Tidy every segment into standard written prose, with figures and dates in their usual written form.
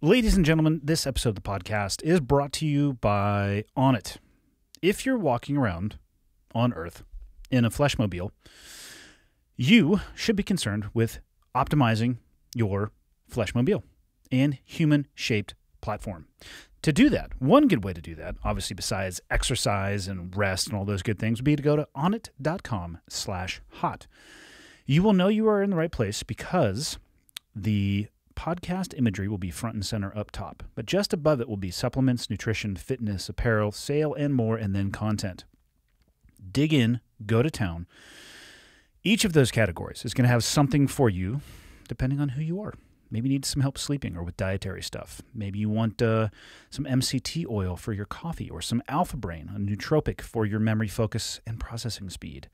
Ladies and gentlemen, this episode of the podcast is brought to you by Onnit. If you're walking around on Earth in a fleshmobile, you should be concerned with optimizing your fleshmobile and human-shaped platform. To do that, one good way to do that, obviously besides exercise and rest and all those good things, would be to go to onnit.com/hot. You will know you are in the right place because the podcast imagery will be front and center up top, but just above it will be supplements, nutrition, fitness, apparel, sale, and more, and then content. Dig in, go to town. Each of those categories is going to have something for you, depending on who you are. Maybe you need some help sleeping or with dietary stuff. Maybe you want some MCT oil for your coffee or some Alpha Brain, a nootropic for your memory, focus, and processing speed.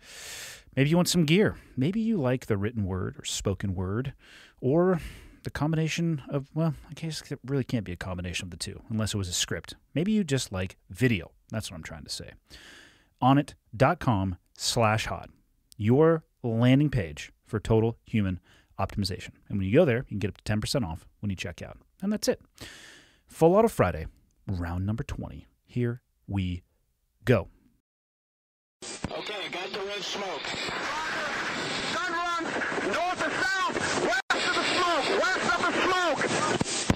Maybe you want some gear. Maybe you like the written word or spoken word or the combination of, well, I guess it really can't be a combination of the two unless it was a script. Maybe you just like video. That's what I'm trying to say. Onnit.com/hot. Your landing page for total human optimization. And when you go there, you can get up to 10% off when you check out. And that's it. Full Auto Friday, round number 20. Here we go. Okay, got the red smoke. Gun run, north and south, west of the smoke, west of the smoke.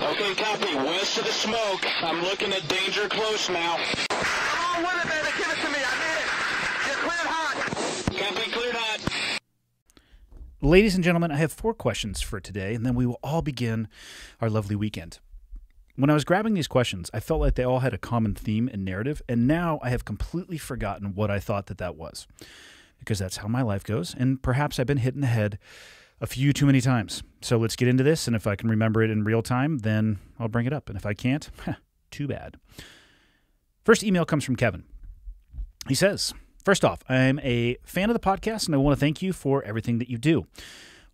Okay, copy. West of the smoke. I'm looking at danger close now. Come on with it, baby. Give it to me. I need it. You're cleared hot. Copy, cleared hot. Ladies and gentlemen, I have 4 questions for today, and then we will all begin our lovely weekend. When I was grabbing these questions, I felt like they all had a common theme and narrative, and now I have completely forgotten what I thought that was, because that's how my life goes, and perhaps I've been hit in the head a few too many times. So let's get into this, and if I can remember it in real time, then I'll bring it up, and if I can't, too bad. First email comes from Kevin. He says, first off, I'm a fan of the podcast, and I want to thank you for everything that you do.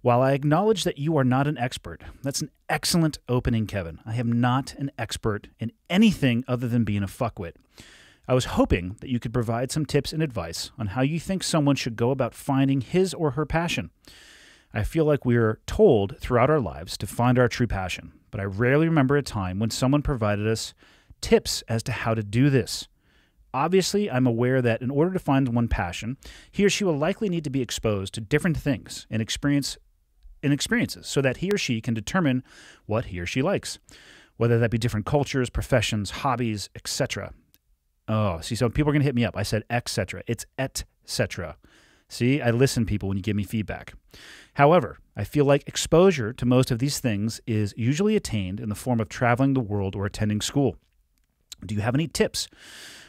While I acknowledge that you are not an expert, that's an excellent opening, Kevin. I am not an expert in anything other than being a fuckwit. I was hoping that you could provide some tips and advice on how you think someone should go about finding his or her passion. I feel like we are told throughout our lives to find our true passion, but I rarely remember a time when someone provided us tips as to how to do this. Obviously, I'm aware that in order to find one passion, he or she will likely need to be exposed to different things and experiences so that he or she can determine what he or she likes, whether that be different cultures, professions, hobbies, etc. Oh, see, so people are going to hit me up. I said etc. It's etc. See, I listen, people, when you give me feedback. However, I feel like exposure to most of these things is usually attained in the form of traveling the world or attending school. Do you have any tips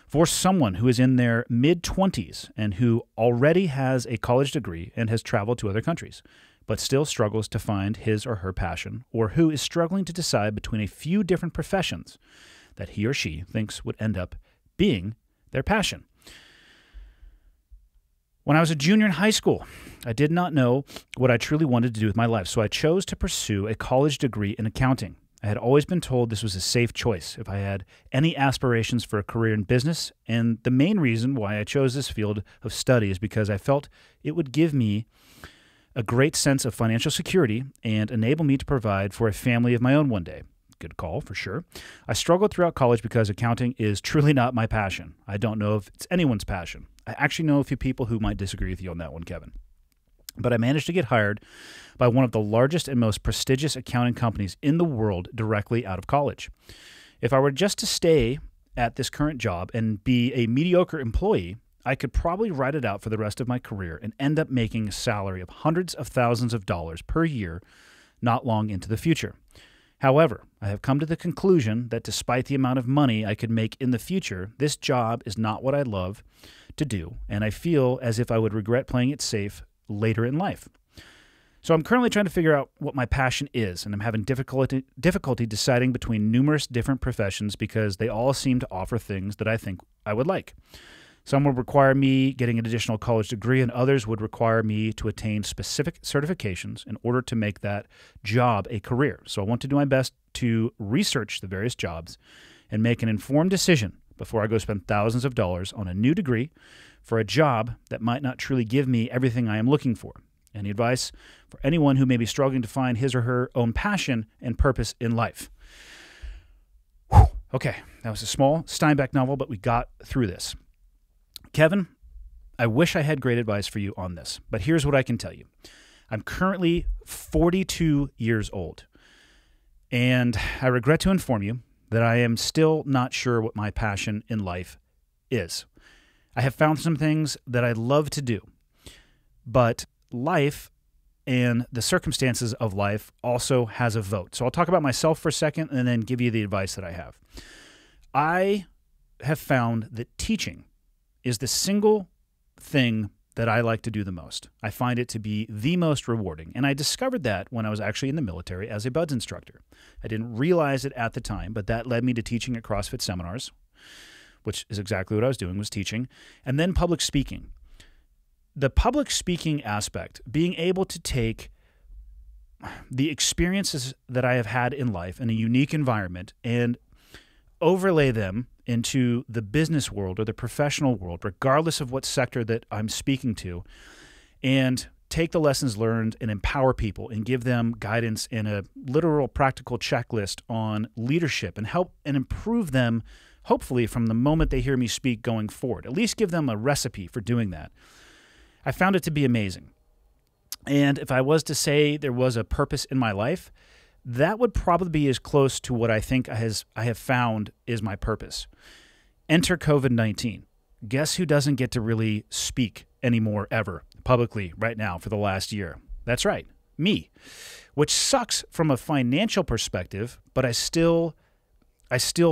for someone who is in their mid-20s and who already has a college degree and has traveled to other countries, but still struggles to find his or her passion, or who is struggling to decide between a few different professions that he or she thinks would end up being their passion? When I was a junior in high school, I did not know what I truly wanted to do with my life, so I chose to pursue a college degree in accounting. I had always been told this was a safe choice if I had any aspirations for a career in business, and the main reason why I chose this field of study is because I felt it would give me a great sense of financial security and enable me to provide for a family of my own one day. Good call, for sure. I struggled throughout college because accounting is truly not my passion. I don't know if it's anyone's passion. I actually know a few people who might disagree with you on that one, Kevin. But I managed to get hired by one of the largest and most prestigious accounting companies in the world directly out of college. If I were just to stay at this current job and be a mediocre employee, I could probably ride it out for the rest of my career and end up making a salary of hundreds of thousands of dollars per year not long into the future. However, I have come to the conclusion that despite the amount of money I could make in the future, this job is not what I love to do, and I feel as if I would regret playing it safe later in life. So I'm currently trying to figure out what my passion is, and I'm having difficulty deciding between numerous different professions because they all seem to offer things that I think I would like. Some would require me getting an additional college degree, and others would require me to attain specific certifications in order to make that job a career. So I want to do my best to research the various jobs and make an informed decision before I go spend thousands of dollars on a new degree for a job that might not truly give me everything I am looking for. Any advice for anyone who may be struggling to find his or her own passion and purpose in life? Okay, that was a small Steinbeck novel, but we got through this. Kevin, I wish I had great advice for you on this, but here's what I can tell you. I'm currently 42 years old, and I regret to inform you that I am still not sure what my passion in life is. I have found some things that I love to do, but life and the circumstances of life also has a vote. So I'll talk about myself for a second and then give you the advice that I have. I have found that teaching is the single thing that I like to do the most. I find it to be the most rewarding. And I discovered that when I was actually in the military as a BUD/S instructor. I didn't realize it at the time, but that led me to teaching at CrossFit seminars, which is exactly what I was doing, was teaching, and then public speaking. The public speaking aspect, being able to take the experiences that I have had in life in a unique environment and overlay them into the business world or the professional world, regardless of what sector that I'm speaking to, and take the lessons learned and empower people and give them guidance and a literal practical checklist on leadership and help and improve them, hopefully from the moment they hear me speak going forward. At least give them a recipe for doing that. I found it to be amazing. And if I was to say there was a purpose in my life, that would probably be as close to what I think I have found is my purpose. Enter COVID-19. Guess who doesn't get to really speak anymore ever publicly right now for the last year? That's right, me, which sucks from a financial perspective, but I still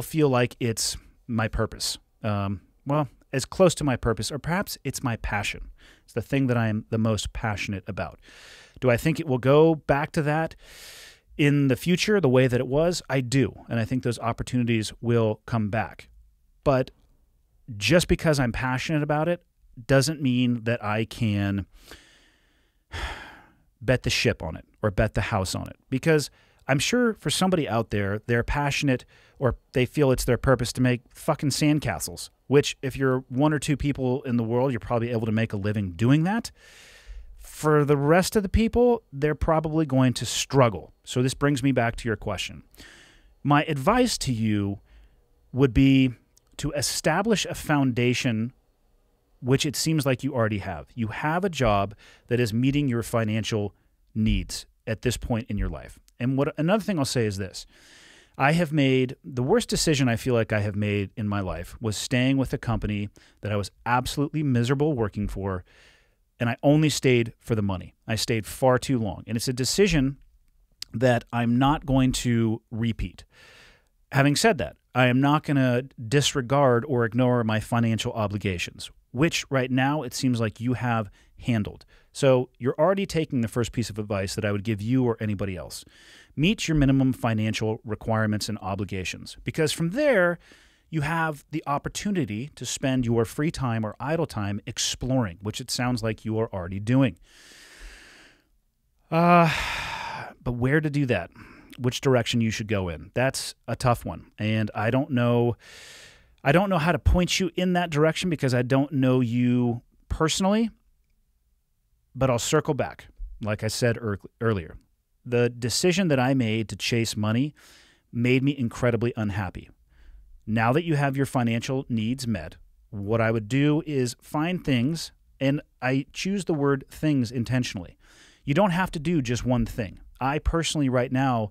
feel like it's my purpose. Well, as close to my purpose, or perhaps it's my passion. It's the thing that I am the most passionate about. Do I think it will go back to that in the future the way that it was? I do, and I think those opportunities will come back. But just because I'm passionate about it doesn't mean that I can bet the ship on it or bet the house on it, because I'm sure for somebody out there, they're passionate or they feel it's their purpose to make fucking sandcastles, which if you're one or two people in the world, you're probably able to make a living doing that. For the rest of the people, they're probably going to struggle. So this brings me back to your question. My advice to you would be to establish a foundation, which it seems like you already have. You have a job that is meeting your financial needs at this point in your life. And another thing I'll say is this. I have made the worst decision I feel like I have made in my life was staying with a company that I was absolutely miserable working for, and I only stayed for the money. I stayed far too long. And it's a decision that I'm not going to repeat. Having said that, I am not going to disregard or ignore my financial obligations, which right now it seems like you have handled. So you're already taking the first piece of advice that I would give you or anybody else. Meet your minimum financial requirements and obligations, because from there, you have the opportunity to spend your free time or idle time exploring, which it sounds like you are already doing. But where to do that? Which direction you should go in? That's a tough one. And I don't know how to point you in that direction because I don't know you personally, but I'll circle back. Like I said earlier, the decision that I made to chase money made me incredibly unhappy. Now that you have your financial needs met, what I would do is find things, and I choose the word things intentionally. You don't have to do just one thing. I personally right now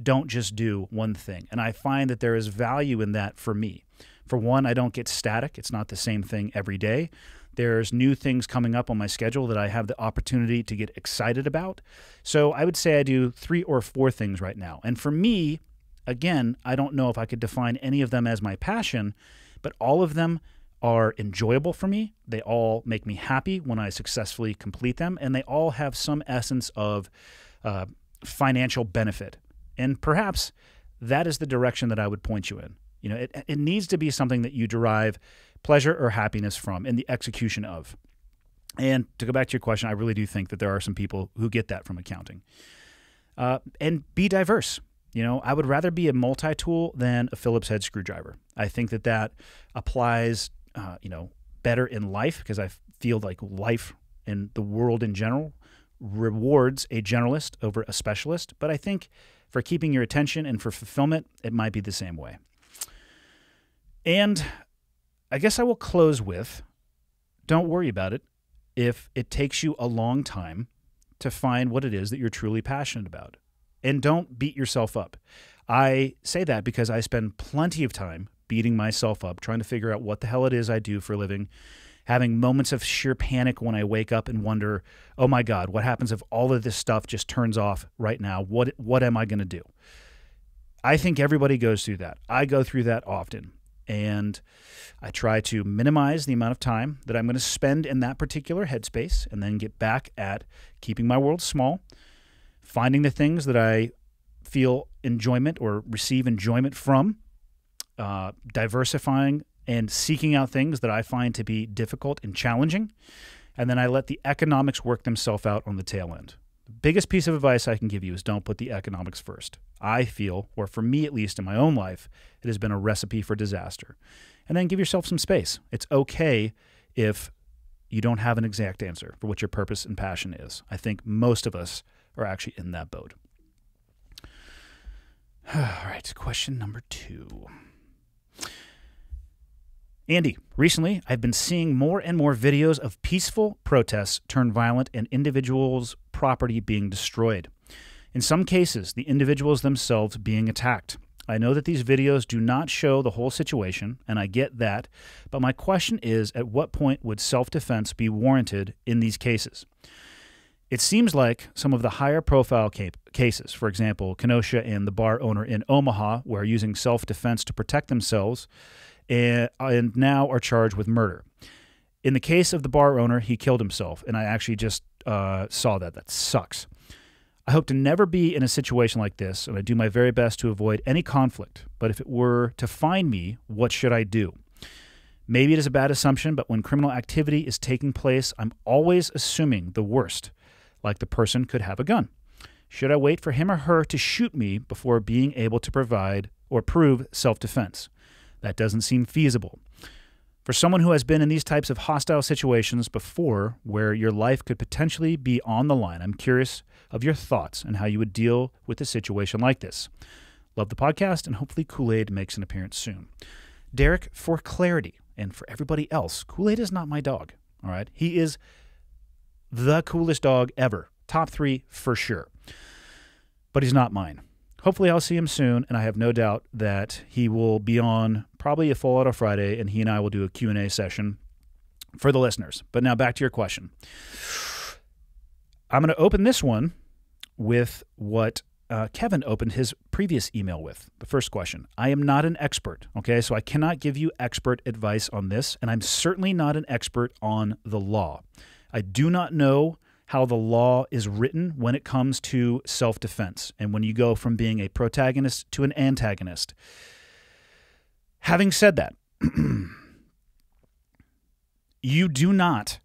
don't just do one thing, and I find that there is value in that for me. For one, I don't get static. It's not the same thing every day. There's new things coming up on my schedule that I have the opportunity to get excited about. So I would say I do 3 or 4 things right now. And for me, again, I don't know if I could define any of them as my passion, but all of them are enjoyable for me. They all make me happy when I successfully complete them, and they all have some essence of financial benefit. And perhaps that is the direction that I would point you in. You know, it needs to be something that you derive pleasure or happiness from in the execution of. And to go back to your question, I really do think that there are some people who get that from accounting. And be diverse. You know, I would rather be a multi-tool than a Phillips head screwdriver. I think that that applies, better in life, because I feel like life and the world in general rewards a generalist over a specialist. But I think for keeping your attention and for fulfillment, it might be the same way. And I guess I will close with, don't worry about it if it takes you a long time to find what it is that you're truly passionate about. And don't beat yourself up. I say that because I spend plenty of time beating myself up, trying to figure out what the hell it is I do for a living, having moments of sheer panic when I wake up and wonder, oh my God, what happens if all of this stuff just turns off right now? What am I going to do? I think everybody goes through that. I go through that often. And I try to minimize the amount of time that I'm going to spend in that particular headspace and then get back at keeping my world small, finding the things that I feel enjoyment or receive enjoyment from, diversifying and seeking out things that I find to be difficult and challenging, and then I let the economics work themselves out on the tail end. The biggest piece of advice I can give you is don't put the economics first. I feel, or for me at least in my own life, it has been a recipe for disaster. And then give yourself some space. It's okay if you don't have an exact answer for what your purpose and passion is. I think most of us are actually in that boat. All right, question number 2. Andy, recently I've been seeing more and more videos of peaceful protests turn violent and individuals' property being destroyed. In some cases, the individuals themselves being attacked. I know that these videos do not show the whole situation, and I get that, but my question is, at what point would self-defense be warranted in these cases? It seems like some of the higher profile cases, for example, Kenosha and the bar owner in Omaha, were using self-defense to protect themselves and now are charged with murder. In the case of the bar owner, he killed himself, and I actually just saw that. That sucks. I hope to never be in a situation like this, and I do my very best to avoid any conflict. But if it were to find me, what should I do? Maybe it is a bad assumption, but when criminal activity is taking place, I'm always assuming the worst, like the person could have a gun. Should I wait for him or her to shoot me before being able to provide or prove self-defense? That doesn't seem feasible. For someone who has been in these types of hostile situations before where your life could potentially be on the line, I'm curious of your thoughts and how you would deal with a situation like this. Love the podcast, and hopefully Kool-Aid makes an appearance soon. Derek, for clarity, and for everybody else, Kool-Aid is not my dog, all right? He is the coolest dog ever. Top 3 for sure. But he's not mine. Hopefully I'll see him soon, and I have no doubt that he will be on probably a Full Auto Friday, and he and I will do a Q&A session for the listeners. But now back to your question. I'm going to open this one with what Kevin opened his previous email with. The first question. I am not an expert, okay? So I cannot give you expert advice on this, and I'm certainly not an expert on the law. I do not know how the law is written when it comes to self-defense and when you go from being a protagonist to an antagonist. Having said that, you do not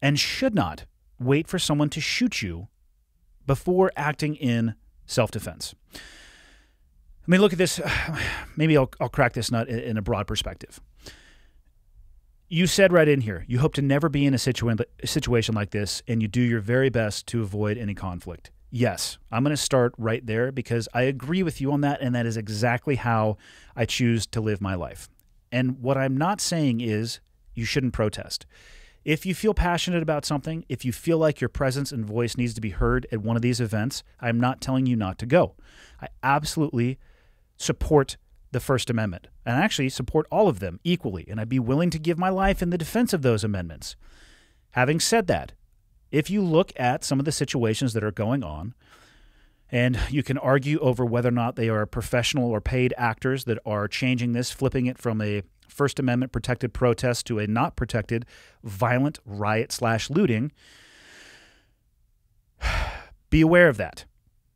and should not wait for someone to shoot you before acting in self-defense. Let me look at this. Maybe I'll crack this nut in a broad perspective. You said right in here, you hope to never be in a situation like this, and you do your very best to avoid any conflict. Yes, I'm going to start right there because I agree with you on that, and that is exactly how I choose to live my life. And what I'm not saying is you shouldn't protest. If you feel passionate about something, if you feel like your presence and voice needs to be heard at one of these events, I'm not telling you not to go. I absolutely support the First Amendment, and actually support all of them equally, and I'd be willing to give my life in the defense of those amendments. Having said that, if you look at some of the situations that are going on, and you can argue over whether or not they are professional or paid actors that are changing this, flipping it from a First Amendment protected protest to a not protected violent riot/looting, be aware of that.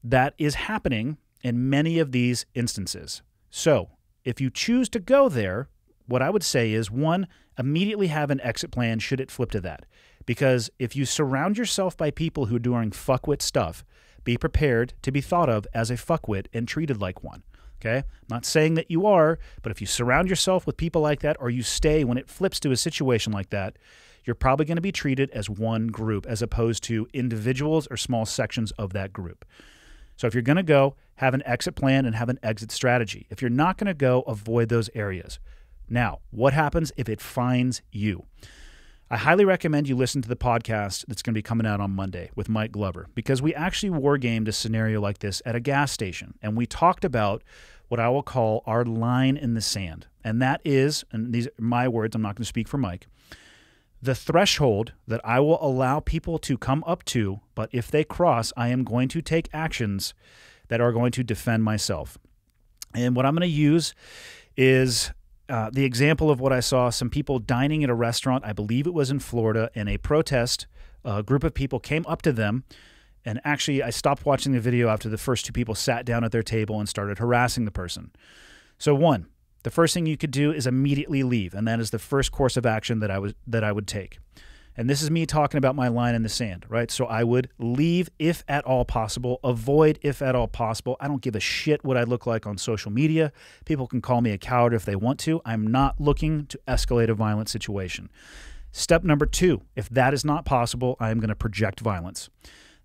That is happening in many of these instances. So if you choose to go there, what I would say is, 1, immediately have an exit plan should it flip to that. Because if you surround yourself by people who are doing fuckwit stuff, be prepared to be thought of as a fuckwit and treated like one. Okay? I'm not saying that you are, but if you surround yourself with people like that, or you stay when it flips to a situation like that, you're probably going to be treated as one group as opposed to individuals or small sections of that group. So if you're going to go, have an exit plan and have an exit strategy. If you're not going to go, avoid those areas. Now, what happens if it finds you? I highly recommend you listen to the podcast that's going to be coming out on Monday with Mike Glover, because we actually wargamed a scenario like this at a gas station, and we talked about what I will call our line in the sand. And that is, and these are my words, I'm not going to speak for Mike, the threshold that I will allow people to come up to, but if they cross, I am going to take actions that are going to defend myself. And what I'm going to use is the example of what I saw, some people dining at a restaurant, I believe it was in Florida, and a protest, a group of people came up to them, and actually I stopped watching the video after the first two people sat down at their table and started harassing the person. So one, the first thing you could do is immediately leave, and that is the first course of action that I would take. And this is me talking about my line in the sand, right? So I would leave if at all possible, avoid if at all possible. I don't give a shit what I look like on social media. People can call me a coward if they want to. I'm not looking to escalate a violent situation. Step number two, if that is not possible, I am going to project violence.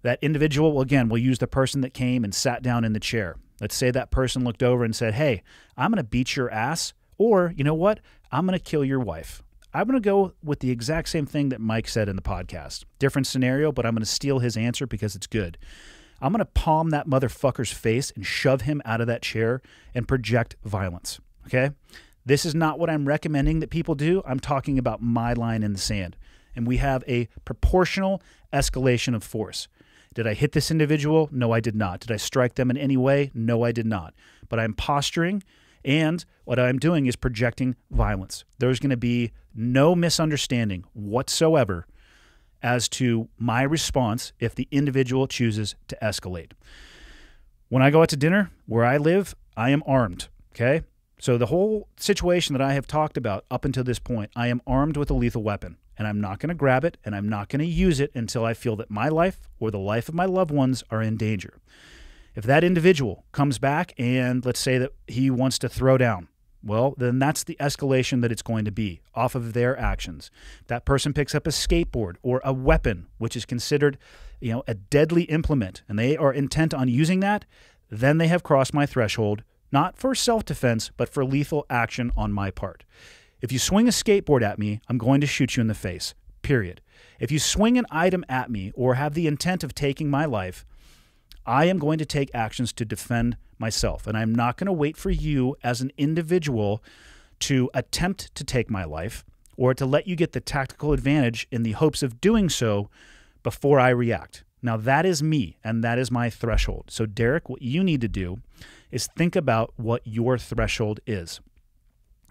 That individual, again, will use the person that came and sat down in the chair. Let's say that person looked over and said, hey, I'm going to beat your ass, or you know what? I'm going to kill your wife. I'm going to go with the exact same thing that Mike said in the podcast. Different scenario, but I'm going to steal his answer because it's good. I'm going to palm that motherfucker's face and shove him out of that chair and project violence, okay? This is not what I'm recommending that people do. I'm talking about my line in the sand. And we have a proportional escalation of force. Did I hit this individual? No, I did not. Did I strike them in any way? No, I did not. But I'm posturing, and what I'm doing is projecting violence. There's going to be no misunderstanding whatsoever as to my response if the individual chooses to escalate. When I go out to dinner, where I live, I am armed, okay? So the whole situation that I have talked about up until this point, I am armed with a lethal weapon, and I'm not going to grab it, and I'm not going to use it until I feel that my life or the life of my loved ones are in danger. If that individual comes back and let's say that he wants to throw down, well, then that's the escalation that it's going to be off of their actions. That person picks up a skateboard or a weapon, which is considered, a deadly implement, and they are intent on using that, then they have crossed my threshold, not for self-defense, but for lethal action on my part. If you swing a skateboard at me, I'm going to shoot you in the face, period. If you swing an item at me or have the intent of taking my life, I am going to take actions to defend myself, and I'm not going to wait for you as an individual to attempt to take my life or to let you get the tactical advantage in the hopes of doing so before I react. Now, that is me, and that is my threshold. So, Derek, what you need to do is think about what your threshold is.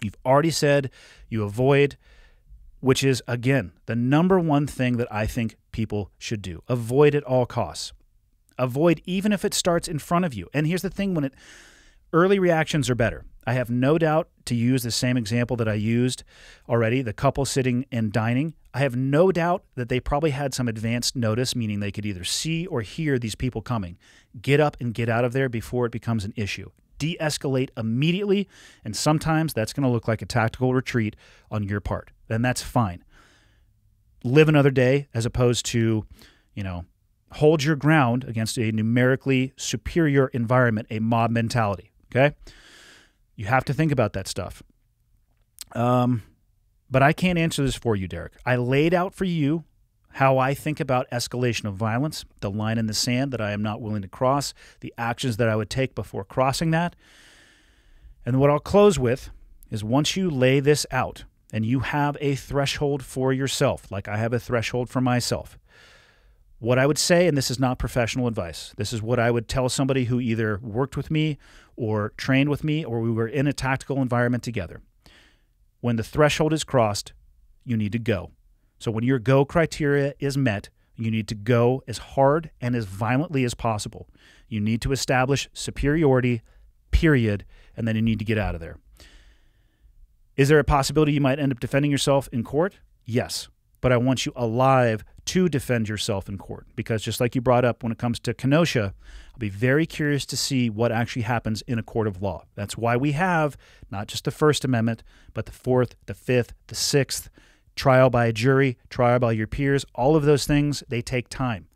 You've already said you avoid, which is, again, the number one thing that I think people should do. Avoid at all costs. Avoid even if it starts in front of you. And here's the thing, early reactions are better. I have no doubt, to use the same example that I used already, the couple sitting and dining, I have no doubt that they probably had some advanced notice, meaning they could either see or hear these people coming. Get up and get out of there before it becomes an issue. De-escalate immediately, and sometimes that's going to look like a tactical retreat on your part. Then that's fine. Live another day as opposed to, hold your ground against a numerically superior environment, a mob mentality, okay? You have to think about that stuff. But I can't answer this for you, Derek. I laid out for you how I think about escalation of violence, the line in the sand that I am not willing to cross, the actions that I would take before crossing that. And what I'll close with is once you lay this out and you have a threshold for yourself, like I have a threshold for myself, what I would say, and this is not professional advice, this is what I would tell somebody who either worked with me or trained with me or we were in a tactical environment together. When the threshold is crossed, you need to go. So when your go criteria is met, you need to go as hard and as violently as possible. You need to establish superiority, period, and then you need to get out of there. Is there a possibility you might end up defending yourself in court? Yes. But I want you alive to defend yourself in court, because just like you brought up when it comes to Kenosha, I'll be very curious to see what actually happens in a court of law. That's why we have not just the First Amendment, but the Fourth, the Fifth, the Sixth, trial by a jury, trial by your peers. All of those things, they take time.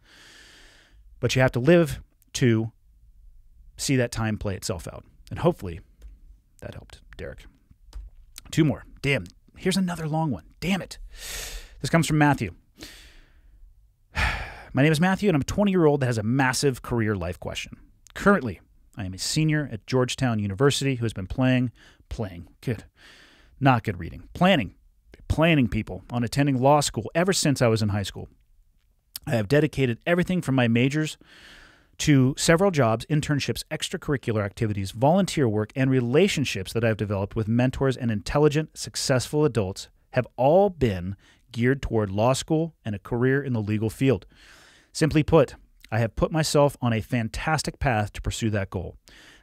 But you have to live to see that time play itself out. And hopefully that helped, Derek. Two more. Damn, here's another long one. Damn it. This comes from Matthew. My name is Matthew, and I'm a 20-year-old that has a massive career life question. Currently, I am a senior at Georgetown University who has been planning people on attending law school ever since I was in high school. I have dedicated everything from my majors to several jobs, internships, extracurricular activities, volunteer work, and relationships that I've developed with mentors and intelligent, successful adults have all been geared toward law school and a career in the legal field. Simply put, I have put myself on a fantastic path to pursue that goal.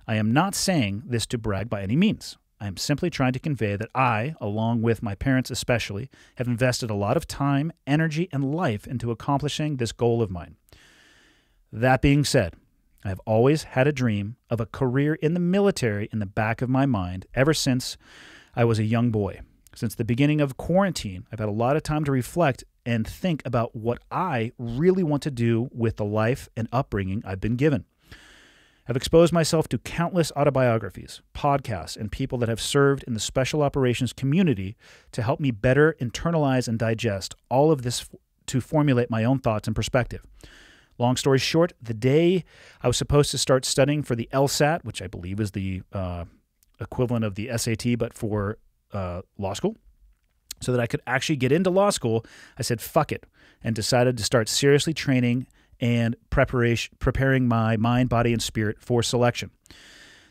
I am not saying this to brag by any means. I am simply trying to convey that I, along with my parents especially, have invested a lot of time, energy, and life into accomplishing this goal of mine. That being said, I have always had a dream of a career in the military in the back of my mind ever since I was a young boy. Since the beginning of quarantine, I've had a lot of time to reflect and think about what I really want to do with the life and upbringing I've been given. I've exposed myself to countless autobiographies, podcasts, and people that have served in the special operations community to help me better internalize and digest all of this to formulate my own thoughts and perspective. Long story short, the day I was supposed to start studying for the LSAT, which I believe is the equivalent of the SAT, but for law school, so that I could actually get into law school, I said, fuck it, and decided to start seriously training and preparing my mind, body, and spirit for selection.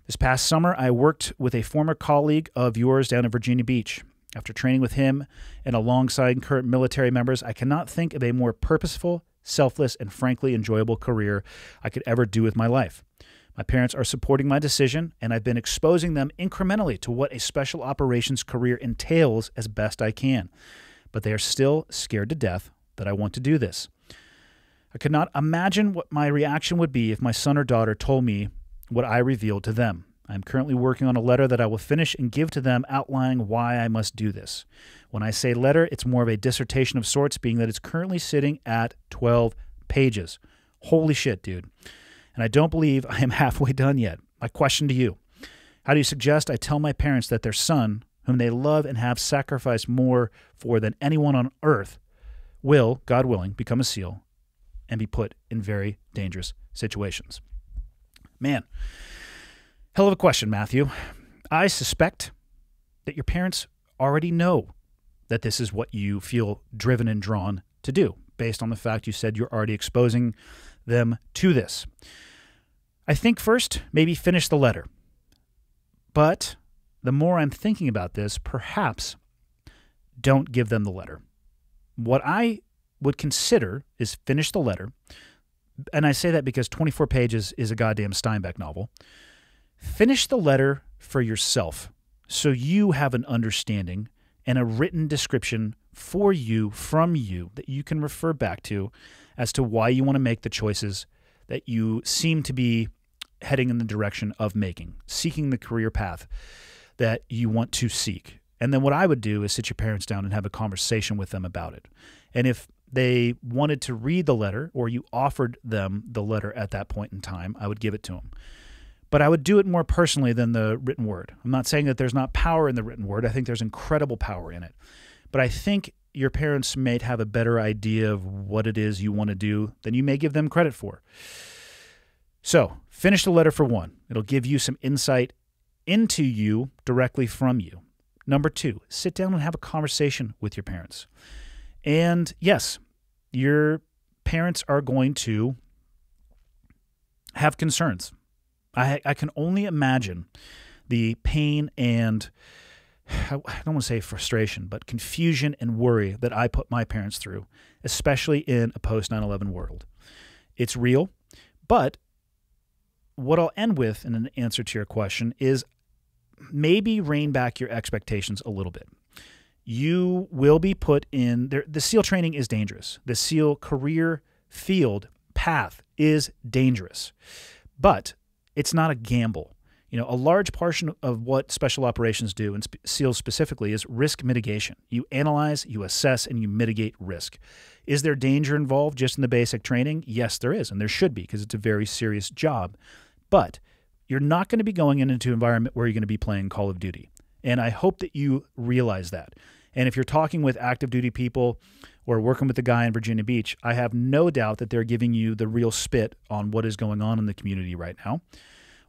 This past summer, I worked with a former colleague of yours down in Virginia Beach. After training with him and alongside current military members, I cannot think of a more purposeful, selfless, and frankly enjoyable career I could ever do with my life. My parents are supporting my decision, and I've been exposing them incrementally to what a special operations career entails as best I can. But they are still scared to death that I want to do this. I could not imagine what my reaction would be if my son or daughter told me what I revealed to them. I am currently working on a letter that I will finish and give to them outlining why I must do this. When I say letter, it's more of a dissertation of sorts, being that it's currently sitting at 12 pages. Holy shit, dude. And I don't believe I am halfway done yet. My question to you, how do you suggest I tell my parents that their son, whom they love and have sacrificed more for than anyone on earth, will, God willing, become a SEAL and be put in very dangerous situations? Man, hell of a question, Matthew. I suspect that your parents already know that this is what you feel driven and drawn to do, based on the fact you said you're already exposing them to this. I think first, maybe finish the letter. But the more I'm thinking about this, perhaps don't give them the letter. What I would consider is finish the letter, and I say that because 24 pages is a goddamn Steinbeck novel. Finish the letter for yourself so you have an understanding and a written description for you, from you, that you can refer back to as to why you want to make the choices that you seem to be heading in the direction of making, seeking the career path that you want to seek. And then what I would do is sit your parents down and have a conversation with them about it. And if they wanted to read the letter, or you offered them the letter at that point in time, I would give it to them. But I would do it more personally than the written word. I'm not saying that there's not power in the written word. I think there's incredible power in it. But I think your parents may have a better idea of what it is you want to do than you may give them credit for. So finish the letter for one. It'll give you some insight into you directly from you. Number two, sit down and have a conversation with your parents. And yes, your parents are going to have concerns. I can only imagine the pain and, I don't want to say frustration, but confusion and worry that I put my parents through, especially in a post-9/11 world. It's real, but what I'll end with in an answer to your question is maybe rein back your expectations a little bit. You will be put in there. The SEAL training is dangerous. The SEAL career field path is dangerous, but it's not a gamble. You know, a large portion of what special operations do, and SEALs specifically, is risk mitigation. You analyze, you assess, and you mitigate risk. Is there danger involved just in the basic training? Yes, there is, and there should be, because it's a very serious job. But you're not going to be going into an environment where you're going to be playing Call of Duty. And I hope that you realize that. And if you're talking with active duty people or working with the guy in Virginia Beach, I have no doubt that they're giving you the real spit on what is going on in the community right now,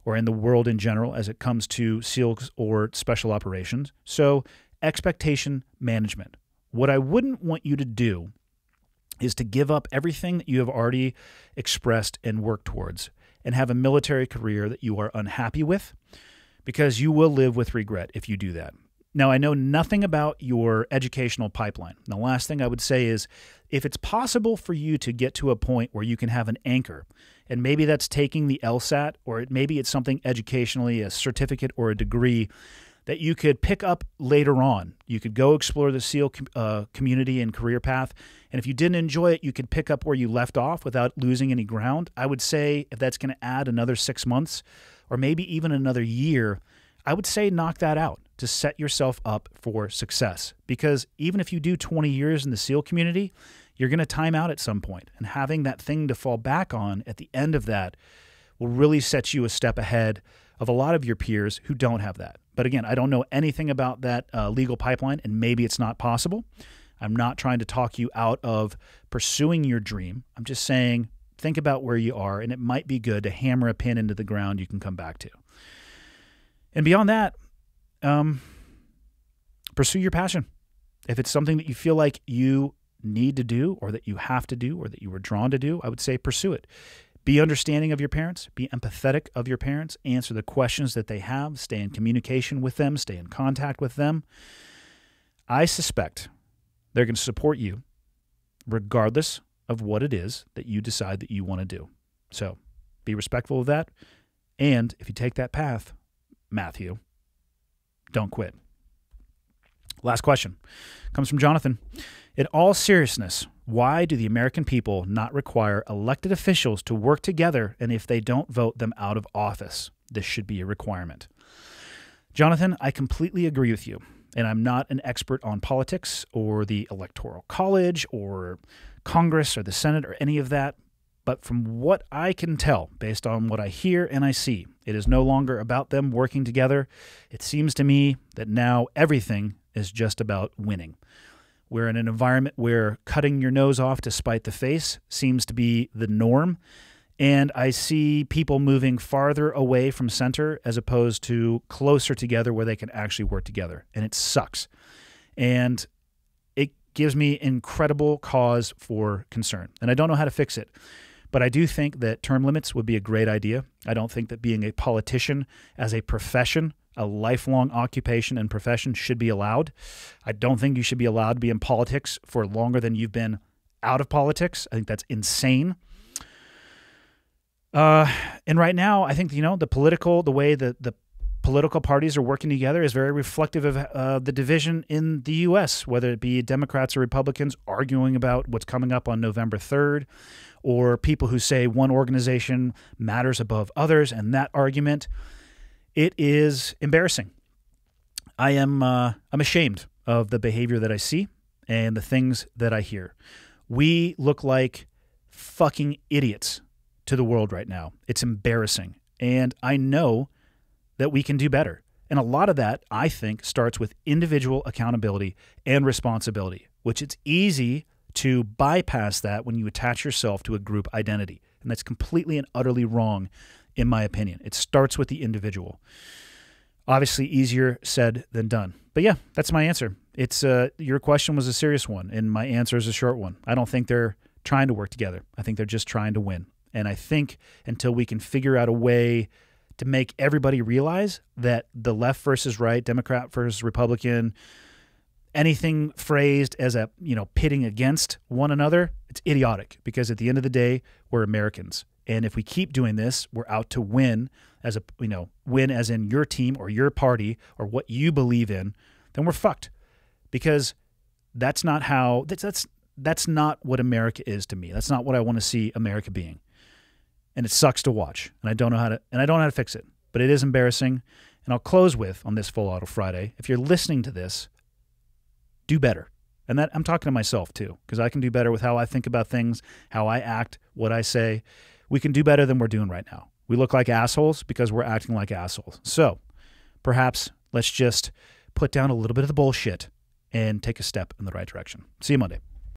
or in the world in general as it comes to SEALs or special operations. So expectation management. What I wouldn't want you to do is to give up everything that you have already expressed and worked towards and have a military career that you are unhappy with, because you will live with regret if you do that. Now, I know nothing about your educational pipeline. The last thing I would say is, if it's possible for you to get to a point where you can have an anchor, and maybe that's taking the LSAT, or maybe it's something educationally, a certificate or a degree that you could pick up later on. You could go explore the SEAL community and career path, and if you didn't enjoy it, you could pick up where you left off without losing any ground. I would say if that's going to add another 6 months or maybe even another year, I would say knock that out to set yourself up for success. Because even if you do 20 years in the SEAL community, you're going to time out at some point. And having that thing to fall back on at the end of that will really set you a step ahead of a lot of your peers who don't have that. But again, I don't know anything about that legal pipeline, and maybe it's not possible. I'm not trying to talk you out of pursuing your dream. I'm just saying, think about where you are, and it might be good to hammer a pin into the ground you can come back to. And beyond that, pursue your passion. If it's something that you feel like you need to do, or that you have to do, or that you were drawn to do, I would say pursue it. Be understanding of your parents. Be empathetic of your parents. Answer the questions that they have. Stay in communication with them. Stay in contact with them. I suspect they're going to support you regardless of what it is that you decide that you want to do. So be respectful of that. And if you take that path, Matthew, don't quit. Last question comes from Jonathan. In all seriousness, why do the American people not require elected officials to work together, and if they don't, vote them out of office? This should be a requirement. Jonathan, I completely agree with you, and I'm not an expert on politics or the Electoral College or Congress or the Senate or any of that, but from what I can tell, based on what I hear and I see, it is no longer about them working together. It seems to me that now everything is just about winning. We're in an environment where cutting your nose off to spite the face seems to be the norm. And I see people moving farther away from center as opposed to closer together where they can actually work together. And it sucks. And it gives me incredible cause for concern. And I don't know how to fix it. But I do think that term limits would be a great idea. I don't think that being a politician as a profession, a lifelong occupation and profession, should be allowed. I don't think you should be allowed to be in politics for longer than you've been out of politics. I think that's insane. And right now, I think, the way that the political parties are working together is very reflective of the division in the U.S., whether it be Democrats or Republicans arguing about what's coming up on November 3rd, or people who say one organization matters above others, and that argument. It is embarrassing. I'm ashamed of the behavior that I see and the things that I hear. We look like fucking idiots to the world right now. It's embarrassing. And I know that we can do better. And a lot of that, I think, starts with individual accountability and responsibility, which it's easy to bypass that when you attach yourself to a group identity. And that's completely and utterly wrong, in my opinion. It starts with the individual. Obviously, easier said than done. But yeah, that's my answer. It's your question was a serious one, and my answer is a short one. I don't think they're trying to work together. I think they're just trying to win. And I think until we can figure out a way to make everybody realize that the left versus right, Democrat versus Republican, anything phrased as a, pitting against one another, it's idiotic, because at the end of the day, we're Americans. And if we keep doing this, we're out to win win as in your team or your party or what you believe in, then we're fucked. Because that's not how, that's not what America is to me. That's not what I want to see America being. And it sucks to watch. And I don't know how to fix it. But it is embarrassing. And I'll close with, on this Full Auto Friday, if you're listening to this, do better. And that I'm talking to myself too, because I can do better with how I think about things, how I act, what I say. We can do better than we're doing right now. We look like assholes because we're acting like assholes. So perhaps let's just put down a little bit of the bullshit and take a step in the right direction. See you Monday.